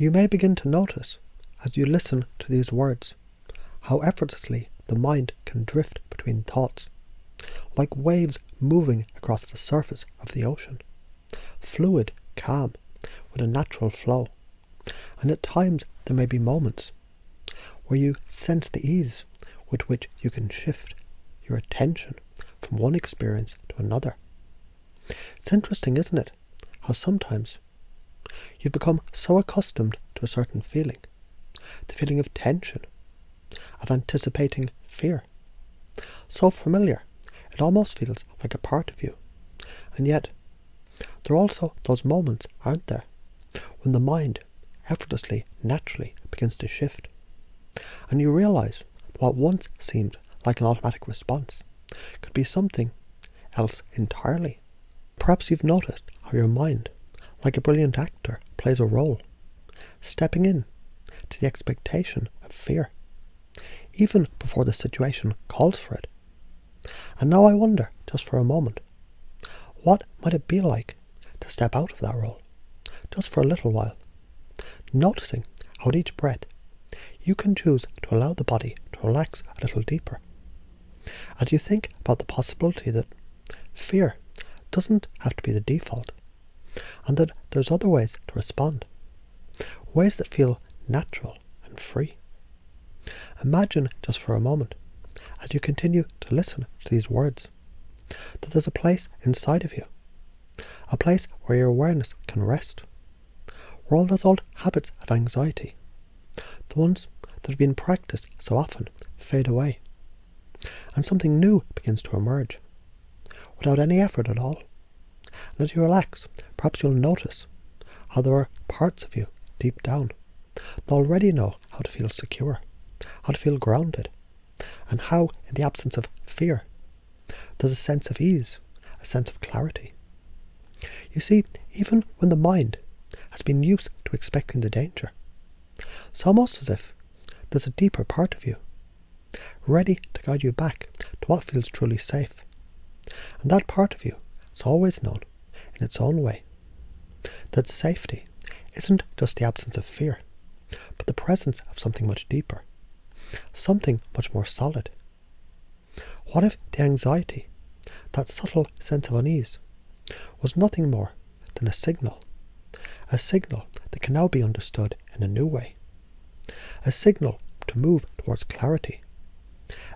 You may begin to notice, as you listen to these words, how effortlessly the mind can drift between thoughts, like waves moving across the surface of the ocean, fluid, calm, with a natural flow. And at times there may be moments where you sense the ease with which you can shift your attention from one experience to another. It's interesting, isn't it, how sometimes you've become so accustomed to a certain feeling, the feeling of tension, of anticipating fear, so familiar it almost feels like a part of you. And yet, there are also those moments, aren't there, when the mind effortlessly, naturally begins to shift, and you realise that what once seemed like an automatic response could be something else entirely. Perhaps you've noticed how your mind, like a brilliant actor, plays a role, stepping in to the expectation of fear, even before the situation calls for it. And now I wonder, just for a moment, what might it be like to step out of that role, just for a little while, noticing how at each breath you can choose to allow the body to relax a little deeper. As you think about the possibility that fear doesn't have to be the default, and that there's other ways to respond, ways that feel natural and free. Imagine just for a moment, as you continue to listen to these words, that there's a place inside of you, a place where your awareness can rest, where all those old habits of anxiety, the ones that have been practiced so often, fade away, and something new begins to emerge, without any effort at all. And as you relax, perhaps you'll notice how there are parts of you deep down that already know how to feel secure, how to feel grounded, and how, in the absence of fear, there's a sense of ease, a sense of clarity. You see, even when the mind has been used to expecting the danger, it's almost as if there's a deeper part of you, ready to guide you back to what feels truly safe. And that part of you has always known, in its own way, that safety isn't just the absence of fear, but the presence of something much deeper, something much more solid. What if the anxiety, that subtle sense of unease, was nothing more than a signal that can now be understood in a new way, a signal to move towards clarity,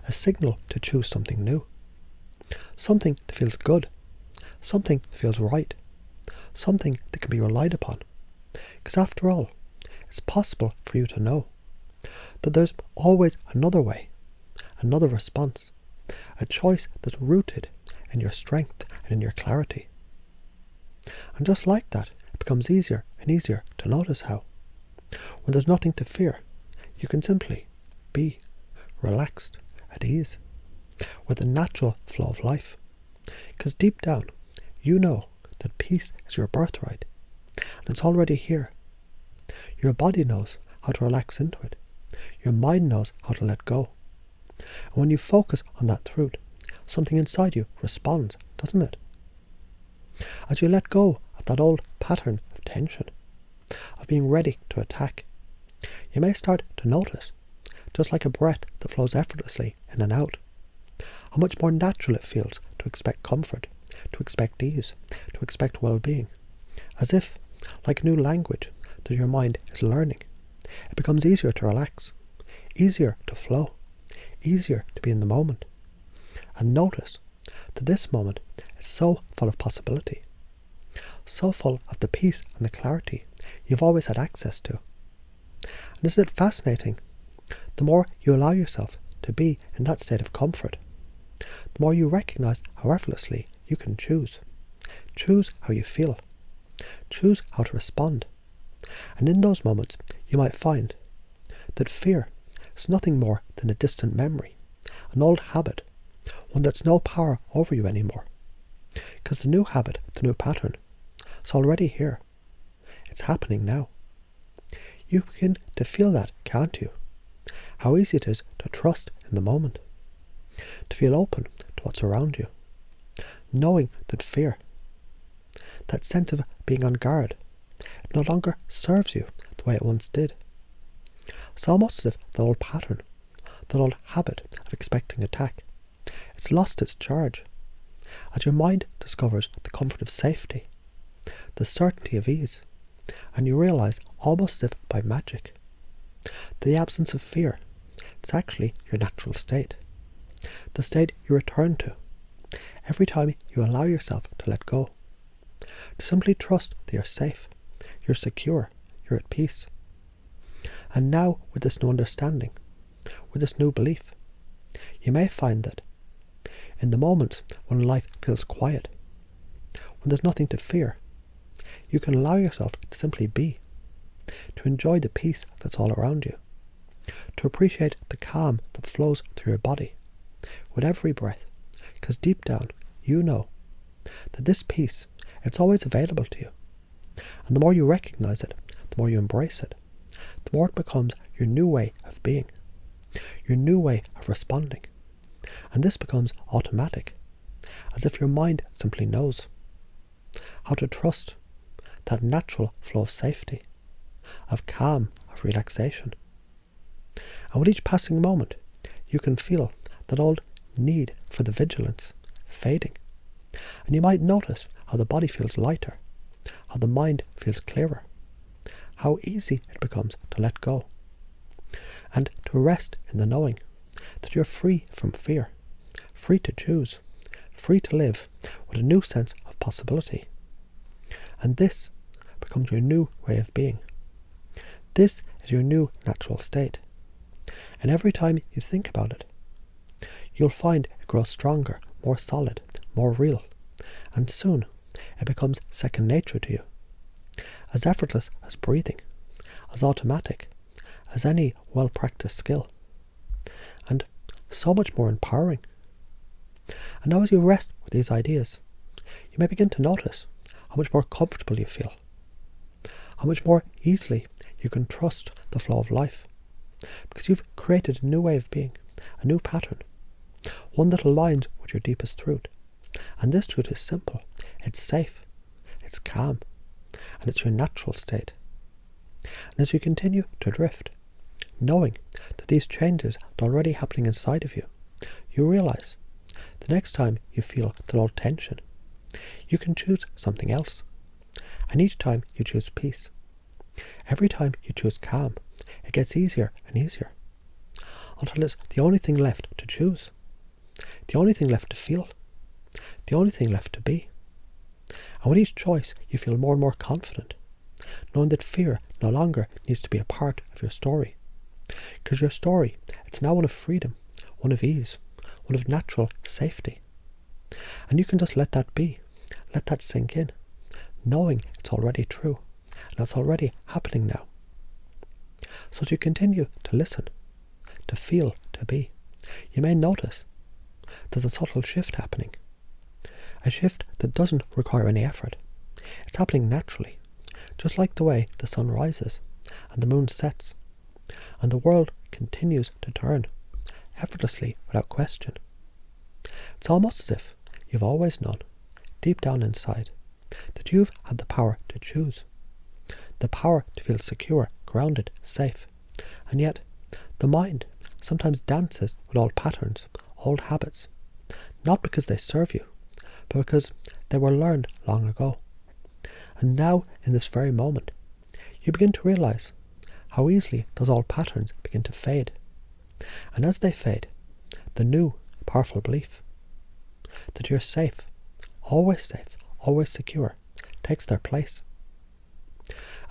a signal to choose something new, something that feels good, something that feels right, something that can be relied upon. Because after all, it's possible for you to know that there's always another way, another response, a choice that's rooted in your strength and in your clarity. And just like that, it becomes easier and easier to notice how, when there's nothing to fear, you can simply be relaxed, at ease, with the natural flow of life. Because deep down, you know that peace is your birthright, and it's already here. Your body knows how to relax into it. Your mind knows how to let go. And when you focus on that truth, something inside you responds, doesn't it? As you let go of that old pattern of tension, of being ready to attack, you may start to notice, just like a breath that flows effortlessly in and out, how much more natural it feels to expect comfort, to expect ease, to expect well-being, as if, like a new language that your mind is learning, it becomes easier to relax, easier to flow, easier to be in the moment. And notice that this moment is so full of possibility, so full of the peace and the clarity you've always had access to. And isn't it fascinating? The more you allow yourself to be in that state of comfort, the more you recognize how effortlessly you can choose. Choose how you feel. Choose how to respond. And in those moments, you might find that fear is nothing more than a distant memory, an old habit, one that's no power over you anymore. Because the new habit, the new pattern, is already here. It's happening now. You begin to feel that, can't you? How easy it is to trust in the moment, to feel open to what's around you, knowing that fear, that sense of being on guard, it no longer serves you the way it once did. It's almost as if the old pattern, that old habit of expecting attack, it's lost its charge, as your mind discovers the comfort of safety, the certainty of ease, and you realise, almost as if by magic, the absence of fear, it's actually your natural state, the state you return to every time you allow yourself to let go, to simply trust that you're safe, you're secure, you're at peace. And now, with this new understanding, with this new belief, you may find that in the moments when life feels quiet, when there's nothing to fear, you can allow yourself to simply be, to enjoy the peace that's all around you, to appreciate the calm that flows through your body with every breath, because deep down you know that this peace, it's always available to you. And the more you recognize it, the more you embrace it, the more it becomes your new way of being, your new way of responding. And this becomes automatic, as if your mind simply knows how to trust that natural flow of safety, of calm, of relaxation. And with each passing moment, you can feel that old need for the vigilance fading. And you might notice how the body feels lighter, how the mind feels clearer, how easy it becomes to let go, and to rest in the knowing that you're free from fear, free to choose, free to live with a new sense of possibility. And this becomes your new way of being. This is your new natural state. And every time you think about it, you'll find it grows stronger, more solid, more real. And soon it becomes second nature to you, as effortless as breathing, as automatic as any well-practiced skill, and so much more empowering. And now as you rest with these ideas, you may begin to notice how much more comfortable you feel, how much more easily you can trust the flow of life, because you've created a new way of being, a new pattern, one that aligns with your deepest truth. And this truth is simple, it's safe, it's calm, and it's your natural state. And as you continue to drift, knowing that these changes are already happening inside of you, you realize the next time you feel that old tension, you can choose something else. And each time you choose peace, every time you choose calm, it gets easier and easier, until it's the only thing left to choose, the only thing left to feel, the only thing left to be. And with each choice, you feel more and more confident, knowing that fear no longer needs to be a part of your story. Because your story, it's now one of freedom, one of ease, one of natural safety. And you can just let that be, let that sink in, knowing it's already true, and it's already happening now. So as you continue to listen, to feel, to be, you may notice there's a subtle shift happening. A shift that doesn't require any effort. It's happening naturally, just like the way the sun rises and the moon sets, and the world continues to turn, effortlessly without question. It's almost as if you've always known, deep down inside, that you've had the power to choose, the power to feel secure, grounded, safe, and yet the mind sometimes dances with old patterns, old habits, not because they serve you, but because they were learned long ago. And now, in this very moment, you begin to realize how easily those old patterns begin to fade. And as they fade, the new, powerful belief that you're safe, always secure, takes their place.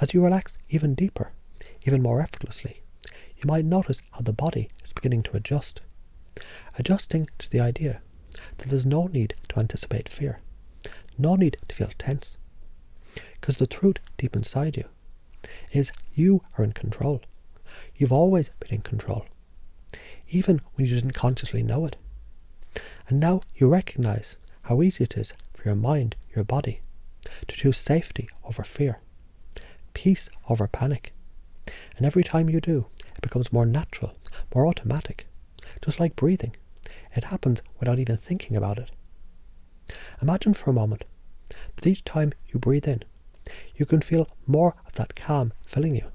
As you relax even deeper, even more effortlessly, you might notice how the body is beginning to adjust, adjusting to the idea that there's no need to anticipate fear, no need to feel tense, because the truth deep inside you is you are in control. You've always been in control, even when you didn't consciously know it. And now you recognize how easy it is for your mind, your body, to choose safety over fear, peace over panic. And every time you do, it becomes more natural, more automatic, just like breathing. It happens without even thinking about it. Imagine for a moment that each time you breathe in, you can feel more of that calm filling you.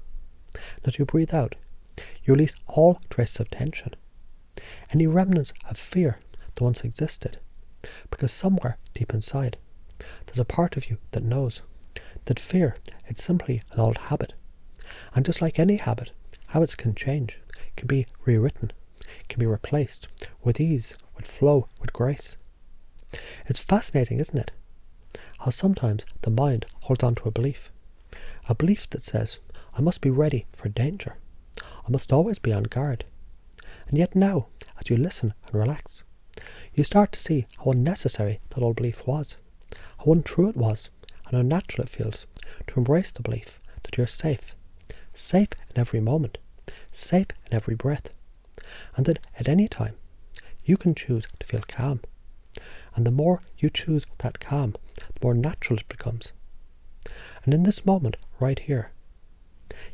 And as you breathe out, you release all traces of tension, any remnants of fear that once existed, because somewhere deep inside, there's a part of you that knows that fear is simply an old habit. And just like any habit, habits can change, can be rewritten, can be replaced with ease, with flow, with grace. It's fascinating, isn't it? How sometimes the mind holds on to a belief that says, I must be ready for danger. I must always be on guard. And yet now, as you listen and relax, you start to see how unnecessary that old belief was, how untrue it was, and how natural it feels to embrace the belief that you're safe in every moment, safe in every breath, and that at any time you can choose to feel calm. And the more you choose that calm, the more natural it becomes. And in this moment, right here,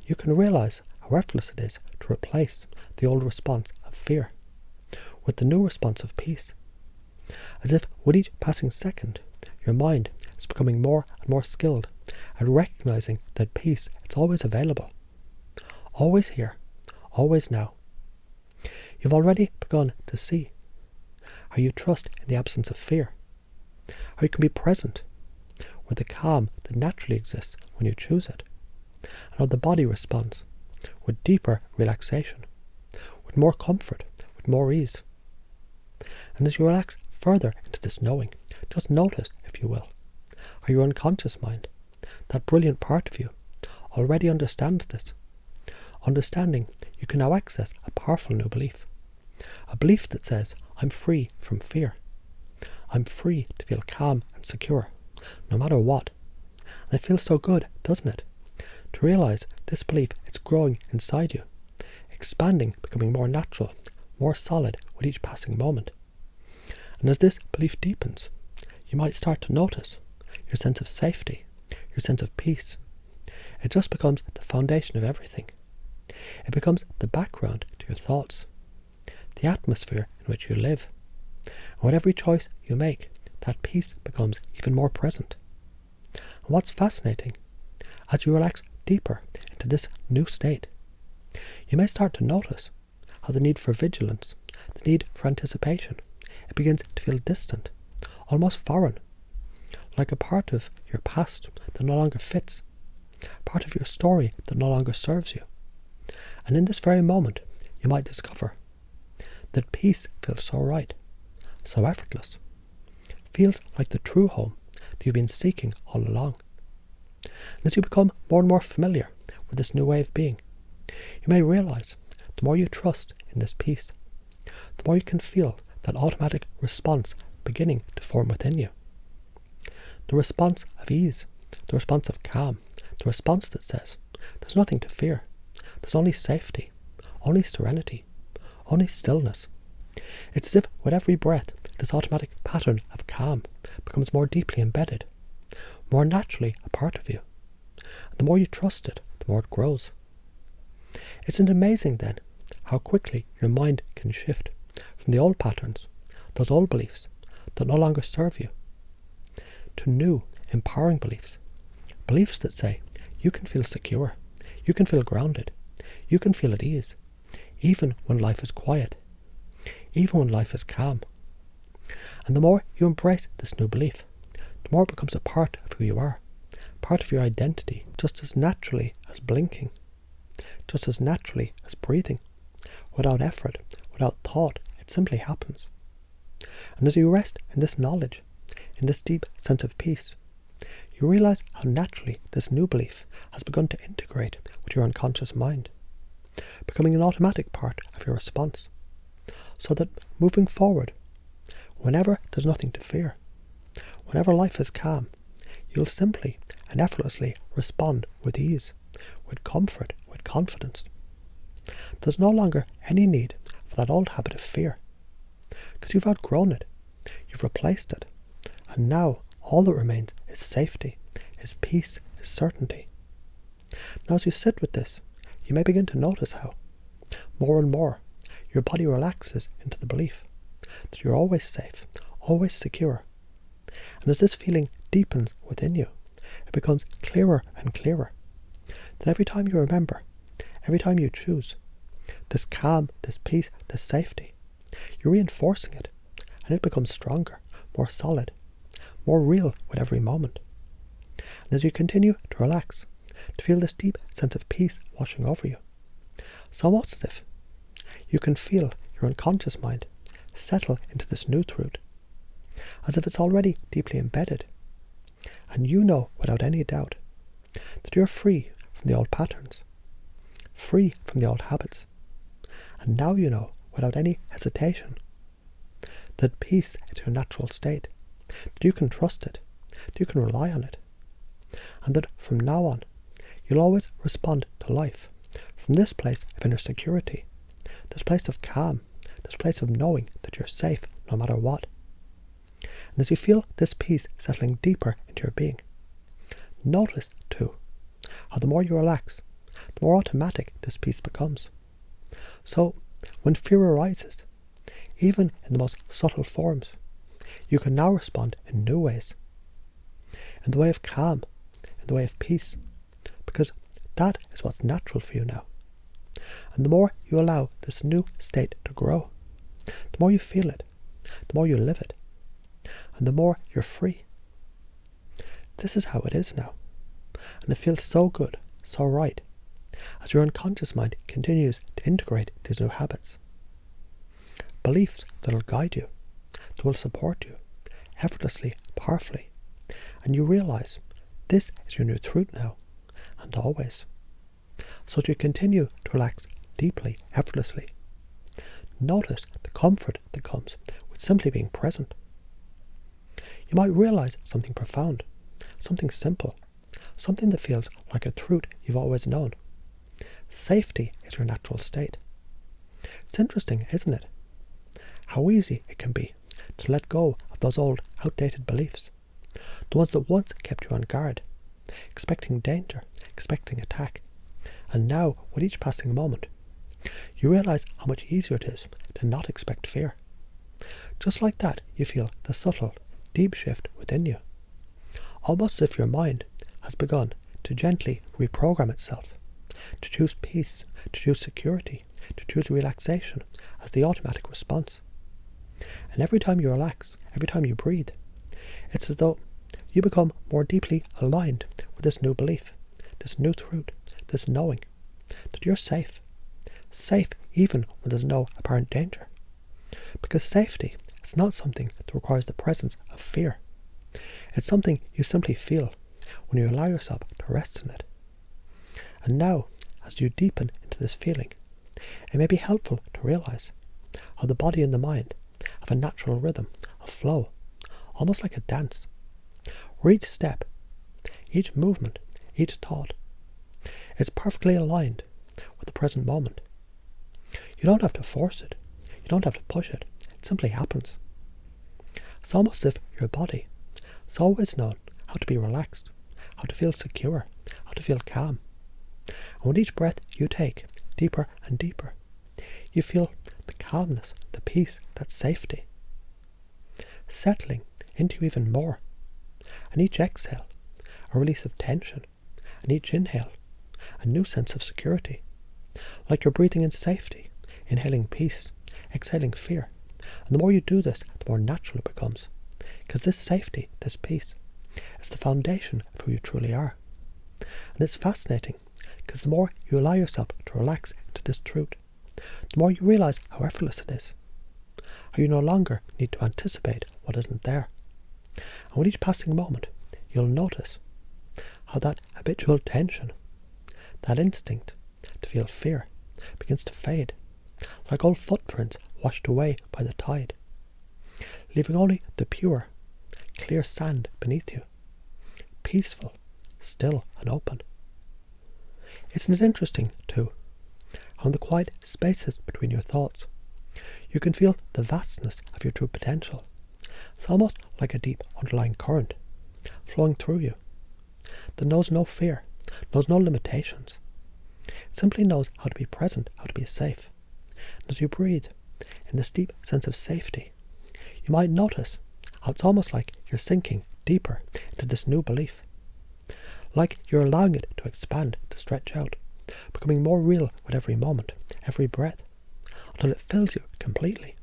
you can realize how effortless it is to replace the old response of fear with the new response of peace. As if with each passing second, your mind is becoming more and more skilled at recognizing that peace is always available, always here, always now. You've already begun to see how you trust in the absence of fear, how you can be present with the calm that naturally exists when you choose it, and how the body responds with deeper relaxation, with more comfort, with more ease. And as you relax further into this knowing, just notice, if you will, how your unconscious mind, that brilliant part of you, already understands this. Understanding you can now access a powerful new belief. A belief that says, I'm free from fear. I'm free to feel calm and secure, no matter what. And it feels so good, doesn't it? To realize this belief is growing inside you, expanding, becoming more natural, more solid with each passing moment. And as this belief deepens, you might start to notice your sense of safety, your sense of peace. It just becomes the foundation of everything. It becomes the background to your thoughts, the atmosphere in which you live. And with every choice you make, that peace becomes even more present. And what's fascinating, as you relax deeper into this new state, you may start to notice how the need for vigilance, the need for anticipation, it begins to feel distant, almost foreign, like a part of your past that no longer fits, part of your story that no longer serves you. And in this very moment, you might discover that peace feels so right, so effortless, feels like the true home that you've been seeking all along. And as you become more and more familiar with this new way of being, you may realize the more you trust in this peace, the more you can feel that automatic response beginning to form within you. The response of ease, the response of calm, the response that says, there's nothing to fear. There's only safety, only serenity, only stillness. It's as if with every breath, this automatic pattern of calm becomes more deeply embedded, more naturally a part of you. And the more you trust it, the more it grows. Isn't it amazing then how quickly your mind can shift from the old patterns, those old beliefs that no longer serve you, to new, empowering beliefs. Beliefs that say you can feel secure, you can feel grounded, you can feel at ease, even when life is quiet, even when life is calm. And the more you embrace this new belief, the more it becomes a part of who you are, part of your identity, just as naturally as blinking, just as naturally as breathing, without effort, without thought. It simply happens. And as you rest in this knowledge, in this deep sense of peace, you realize how naturally this new belief has begun to integrate with your unconscious mind, becoming an automatic part of your response, so that moving forward, whenever there's nothing to fear, whenever life is calm, you'll simply and effortlessly respond with ease, with comfort, with confidence. There's no longer any need for that old habit of fear, because you've outgrown it, you've replaced it, and now all that remains is safety, is peace, is certainty. Now as you sit with this, you may begin to notice how, more and more, your body relaxes into the belief that you're always safe, always secure. And as this feeling deepens within you, it becomes clearer and clearer. Then every time you remember, every time you choose this calm, this peace, this safety, you're reinforcing it, and it becomes stronger, more solid, more real with every moment. And as you continue to relax, to feel this deep sense of peace washing over you, it's almost as if you can feel your unconscious mind settle into this new truth, as if it's already deeply embedded, and you know without any doubt that you're free from the old patterns, free from the old habits, and now you know without any hesitation that peace is your natural state, that you can trust it, that you can rely on it, and that from now on you'll always respond to life from this place of inner security, this place of calm, this place of knowing that you're safe no matter what. And as you feel this peace settling deeper into your being, notice too how the more you relax, the more automatic this peace becomes. So when fear arises, even in the most subtle forms, you can now respond in new ways, in the way of calm, in the way of peace, because that is what's natural for you now. And the more you allow this new state to grow, the more you feel it, the more you live it, and the more you're free. This is how it is now, and it feels so good, so right, as your unconscious mind continues to integrate these new habits. Beliefs that will guide you, that will support you, effortlessly, powerfully, and you realize this is your new truth now, and always. So to continue to relax deeply, effortlessly, notice the comfort that comes with simply being present. You might realize something profound, something simple, something that feels like a truth you've always known. Safety is your natural state. It's interesting, isn't it? How easy it can be to let go of those old, outdated beliefs, the ones that once kept you on guard, expecting danger, expecting attack. And now, with each passing moment, you realize how much easier it is to not expect fear. Just like that, you feel the subtle, deep shift within you, almost as if your mind has begun to gently reprogram itself, to choose peace, to choose security, to choose relaxation as the automatic response. And every time you relax, every time you breathe, it's as though you become more deeply aligned with this new belief, this new truth, this knowing that you're safe. Safe even when there's no apparent danger. Because safety is not something that requires the presence of fear. It's something you simply feel when you allow yourself to rest in it. And now, as you deepen into this feeling, it may be helpful to realize how the body and the mind have a natural rhythm, a flow, almost like a dance, where each step, each movement, each thought is perfectly aligned with the present moment. You don't have to force it, you don't have to push it, it simply happens. It's almost as if your body has always known how to be relaxed, how to feel secure, how to feel calm. And with each breath you take, deeper and deeper, you feel the calmness, the peace, that safety, settling into you even more. And each exhale, a release of tension, and each inhale, a new sense of security. Like you're breathing in safety, inhaling peace, exhaling fear. And the more you do this, the more natural it becomes. Because this safety, this peace, is the foundation of who you truly are. And it's fascinating, because the more you allow yourself to relax into this truth, the more you realize how effortless it is. How you no longer need to anticipate what isn't there. And with each passing moment, you'll notice how that habitual tension, that instinct to feel fear, begins to fade, like old footprints washed away by the tide, leaving only the pure, clear sand beneath you, peaceful, still and open. Isn't it interesting, too, how in the quiet spaces between your thoughts, you can feel the vastness of your true potential. It's almost like a deep underlying current flowing through you that knows no fear, knows no limitations. It simply knows how to be present, how to be safe. And as you breathe in this deep sense of safety, you might notice how it's almost like you're sinking deeper into this new belief. Like you're allowing it to expand, to stretch out, becoming more real with every moment, every breath, until it fills you completely,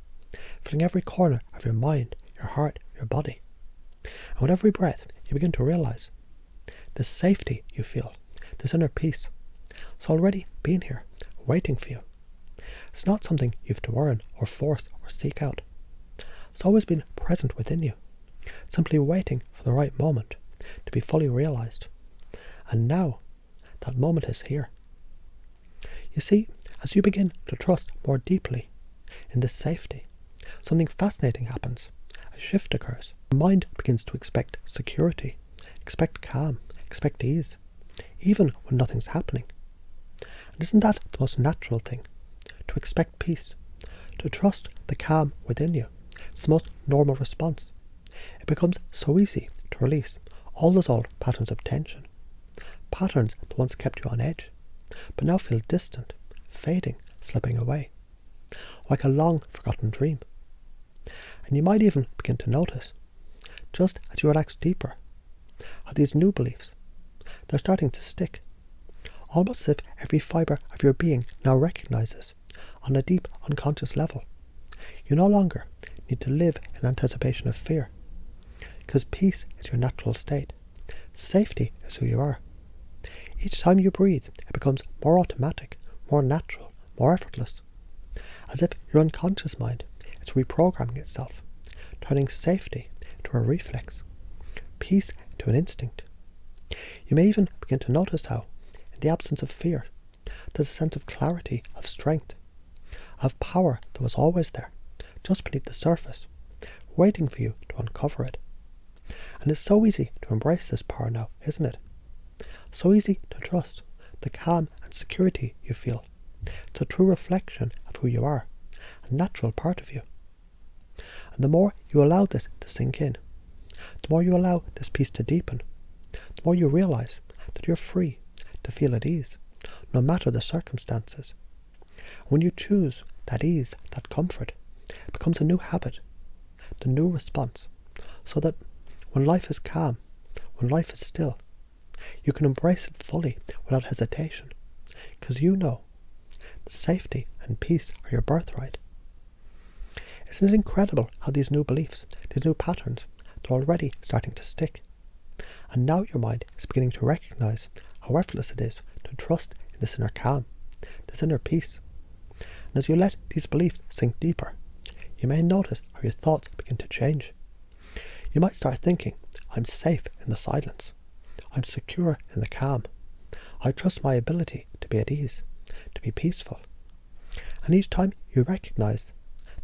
filling every corner of your mind, your heart, your body. And with every breath, you begin to realize the safety you feel, this inner peace. It's already been here, waiting for you. It's not something you have to earn or force or seek out. It's always been present within you, simply waiting for the right moment to be fully realized. And now, that moment is here. You see, as you begin to trust more deeply in this safety, something fascinating happens. A shift occurs. Your mind begins to expect security, expect calm, expect ease, even when nothing's happening. And isn't that the most natural thing? To expect peace, to trust the calm within you. It's the most normal response. It becomes so easy to release all those old patterns of tension, patterns that once kept you on edge, but now feel distant, fading, slipping away, like a long-forgotten dream. And you might even begin to notice, just as you relax deeper, how these new beliefs, they're starting to stick, almost as if every fibre of your being now recognizes, on a deep unconscious level, you no longer need to live in anticipation of fear, because peace is your natural state. Safety is who you are. Each time you breathe, it becomes more automatic, more natural, more effortless, as if your unconscious mind is reprogramming itself, turning safety into a reflex, peace into an instinct. You may even begin to notice how, in the absence of fear, there's a sense of clarity, of strength, of power that was always there, just beneath the surface, waiting for you to uncover it. And it's so easy to embrace this power now, isn't it? So easy to trust the calm and security you feel. It's a true reflection of who you are, a natural part of you. And the more you allow this to sink in, the more you allow this peace to deepen, the more you realize that you're free to feel at ease, no matter the circumstances. When you choose that ease, that comfort, it becomes a new habit, the new response, so that when life is calm, when life is still, you can embrace it fully without hesitation, because you know that safety and peace are your birthright. Isn't it incredible how these new beliefs, these new patterns, they're already starting to stick? And now your mind is beginning to recognize how effortless it is to trust in this inner calm, this inner peace. And as you let these beliefs sink deeper, you may notice how your thoughts begin to change. You might start thinking, I'm safe in the silence. I'm secure in the calm. I trust my ability to be at ease, to be peaceful. And each time you recognize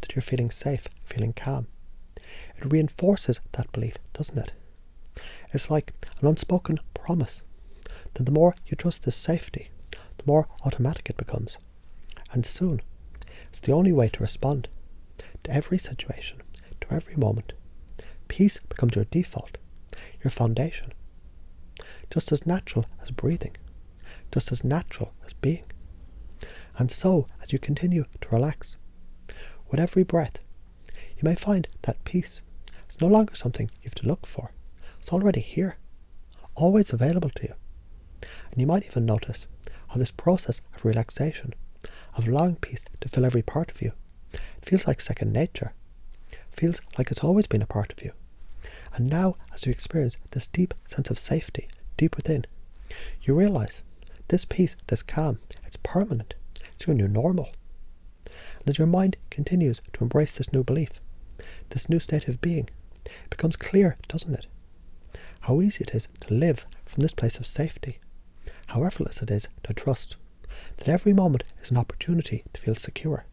that you're feeling safe, feeling calm, it reinforces that belief, doesn't it? It's like an unspoken promise that the more you trust this safety, the more automatic it becomes. And soon, it's the only way to respond to every situation, to every moment. Peace becomes your default, your foundation. Just as natural as breathing, just as natural as being. And so, as you continue to relax, with every breath, you may find that peace is no longer something you have to look for. It's already here, always available to you. And you might even notice how this process of relaxation, of allowing peace to fill every part of you, feels like second nature, feels like it's always been a part of you. And now, as you experience this deep sense of safety, deep within, you realize this peace, this calm, it's permanent. It's your new normal. And as your mind continues to embrace this new belief, this new state of being, it becomes clear, doesn't it? How easy it is to live from this place of safety. How effortless it is to trust that every moment is an opportunity to feel secure,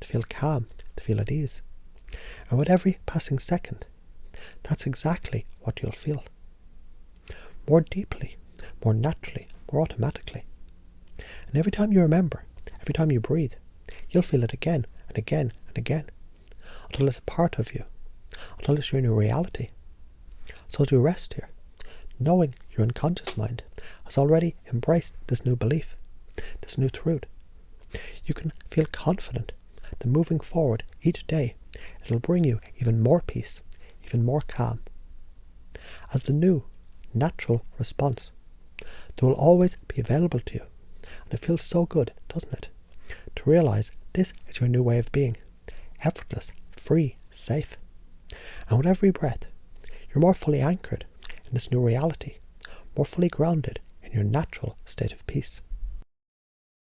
to feel calm, to feel at ease. And with every passing second, that's exactly what you'll feel. More deeply, more naturally, more automatically. And every time you remember, every time you breathe, you'll feel it again and again and again, until it's a part of you, until it's your new reality. So as you rest here, knowing your unconscious mind has already embraced this new belief, this new truth, you can feel confident that moving forward each day, it'll bring you even more peace, even more calm. As the new, natural response that will always be available to you, And it feels so good, doesn't it? To realise this is your new way of being. Effortless, free, safe. And with every breath, you're more fully anchored in this new reality, more fully grounded in your natural state of peace.